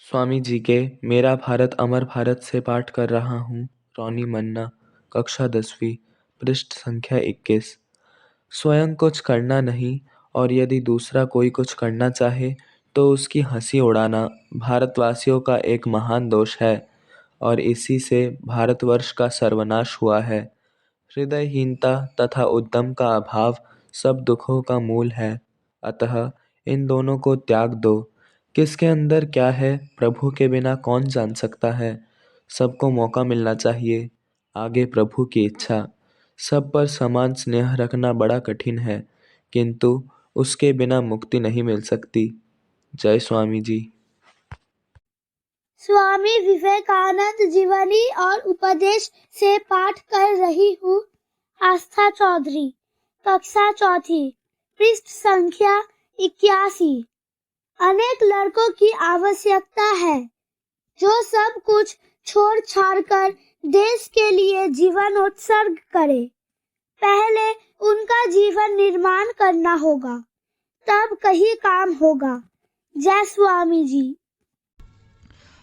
स्वामी जी के मेरा भारत अमर भारत से पाठ कर रहा हूँ। रोनी मन्ना, कक्षा 10वीं, पृष्ठ संख्या 21। स्वयं कुछ करना नहीं और यदि दूसरा कोई कुछ करना चाहे तो उसकी हंसी उड़ाना भारतवासियों का एक महान दोष है और इसी से भारतवर्ष का सर्वनाश हुआ है। हृदयहीनता तथा उद्यम का अभाव सब दुखों का मूल है। अतः इन दोनों को त्याग दो। किसके अंदर क्या है प्रभु के बिना कौन जान सकता है। सबको मौका मिलना चाहिए। आगे प्रभु की इच्छा। सब पर समान स्नेह रखना बड़ा कठिन है, किंतु उसके बिना मुक्ति नहीं मिल सकती। जय स्वामी जी। स्वामी विवेकानंद जीवनी और उपदेश से पाठ कर रही हूँ। आस्था चौधरी, कक्षा 4, पृष्ठ संख्या 81। अनेक लड़कों की आवश्यकता है जो सब कुछ छोड़ छाड़ कर देश के लिए जीवन उत्सर्ग करे। पहले उनका जीवन निर्माण करना होगा, तब कहीं काम होगा। जय स्वामी जी।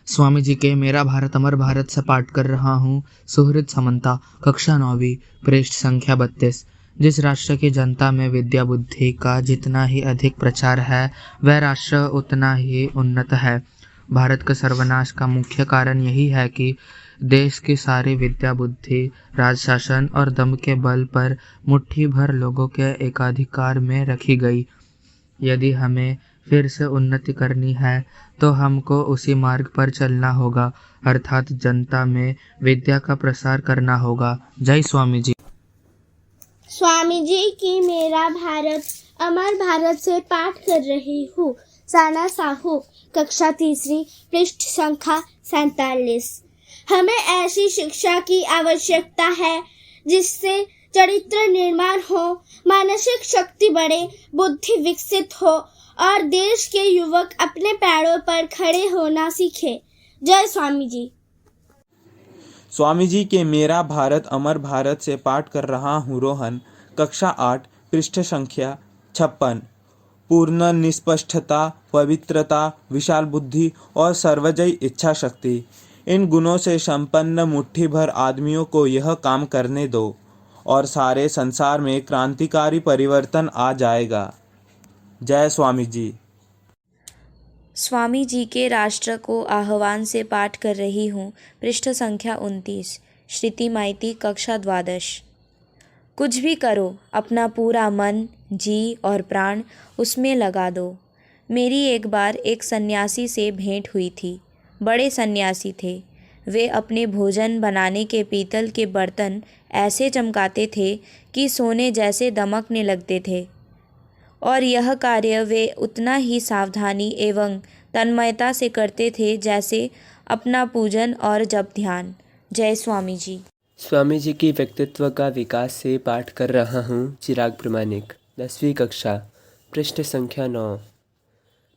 स्वामी जी के मेरा भारत अमर भारत से पाठ कर रहा हूँ। सुहृद समंता, कक्षा 9वीं, पृष्ठ संख्या 32। जिस राष्ट्र की जनता में विद्या बुद्धि का जितना ही अधिक प्रचार है, वह राष्ट्र उतना ही उन्नत है। भारत के सर्वनाश का मुख्य कारण यही है कि देश की सारी विद्या बुद्धि राजशासन और दम के बल पर मुट्ठी भर लोगों के एकाधिकार में रखी गई। यदि हमें फिर से उन्नति करनी है तो हमको उसी मार्ग पर चलना होगा, अर्थात जनता में विद्या का प्रसार करना होगा। जय स्वामी जी। स्वामी जी की मेरा भारत अमर भारत से पाठ कर रही हूँ। साना साहू, कक्षा 3, पृष्ठ संख्या 47। हमें ऐसी शिक्षा की आवश्यकता है जिससे चरित्र निर्माण हो, मानसिक शक्ति बढ़े, बुद्धि विकसित हो और देश के युवक अपने पैरों पर खड़े होना सीखे। जय स्वामी जी। स्वामी जी के मेरा भारत अमर भारत से पाठ कर रहा हूँ। रोहन, कक्षा 8, पृष्ठ संख्या 56। पूर्ण निष्पक्षता, पवित्रता, विशाल बुद्धि और सर्वजयी इच्छा शक्ति, इन गुणों से संपन्न मुट्ठी भर आदमियों को यह काम करने दो और सारे संसार में क्रांतिकारी परिवर्तन आ जाएगा। जय स्वामी जी। स्वामी जी के राष्ट्र को आह्वान से पाठ कर रही हूँ। पृष्ठ संख्या 29। श्रुति माइती, कक्षा 12। कुछ भी करो, अपना पूरा मन, जी और प्राण उसमें लगा दो। मेरी एक बार एक सन्यासी से भेंट हुई थी। बड़े सन्यासी थे। वे अपने भोजन बनाने के पीतल के बर्तन ऐसे चमकाते थे कि सोने जैसे दमकने लगते थे, और यह कार्य वे उतना ही सावधानी एवं तन्मयता से करते थे जैसे अपना पूजन और जप ध्यान। जय स्वामी जी। स्वामी जी की व्यक्तित्व का विकास से पाठ कर रहा हूँ। चिराग प्रामाणिक, 10वीं कक्षा, पृष्ठ संख्या 9।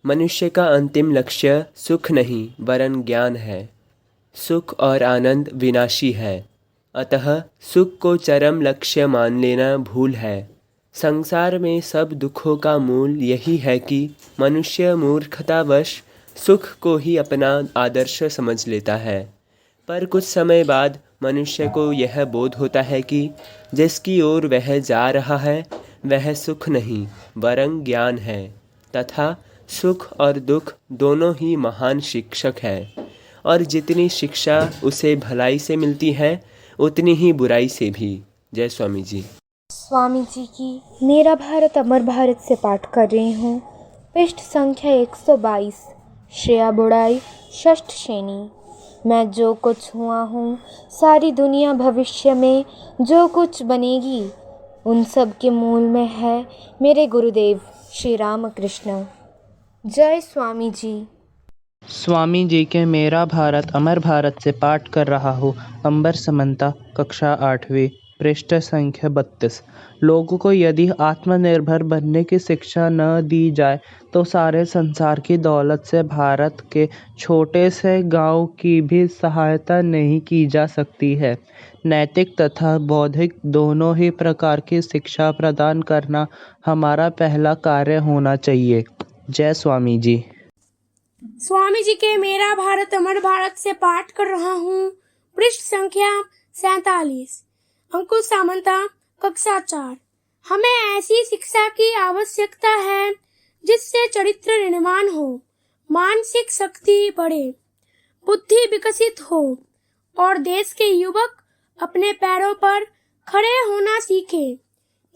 मनुष्य का अंतिम लक्ष्य सुख नहीं वरन ज्ञान है। सुख और आनंद विनाशी है, अतः सुख को चरम लक्ष्य मान लेना भूल है। संसार में सब दुखों का मूल यही है कि मनुष्य मूर्खतावश सुख को ही अपना आदर्श समझ लेता है। पर कुछ समय बाद मनुष्य को यह बोध होता है कि जिसकी ओर वह जा रहा है वह सुख नहीं वरन ज्ञान है, तथा सुख और दुख दोनों ही महान शिक्षक है, और जितनी शिक्षा उसे भलाई से मिलती है उतनी ही बुराई से भी। जय स्वामी जी। स्वामी जी की मेरा भारत अमर भारत से पाठ कर रही हूँ। पृष्ठ संख्या 122। श्रेया बुड़ाई, षष्ठ श्रेणी। मैं जो कुछ हुआ हूँ, सारी दुनिया भविष्य में जो कुछ बनेगी, उन सब के मूल में है मेरे गुरुदेव श्री रामकृष्ण। जय स्वामी जी। स्वामी जी के मेरा भारत अमर भारत से पाठ कर रहा हूँ। अंबर समंता, कक्षा 8वीं, पृष्ठ संख्या 32। लोगों को यदि आत्मनिर्भर बनने की शिक्षा न दी जाए तो सारे संसार की दौलत से भारत के छोटे से गांव की भी सहायता नहीं की जा सकती है। नैतिक तथा बौद्धिक दोनों ही प्रकार की शिक्षा प्रदान करना हमारा पहला कार्य होना चाहिए। जय स्वामी जी। स्वामी जी के मेरा भारत अमर भारत से पाठ कर रहा हूँ। पृष्ठ संख्या 47। अंकुश सामंता, कक्षा 4। हमें ऐसी शिक्षा की आवश्यकता है जिससे चरित्र निर्माण हो, मानसिक शक्ति बढ़े, बुद्धि विकसित हो और देश के युवक अपने पैरों पर खड़े होना सीखे।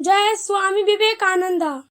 जय स्वामी विवेकानंदा।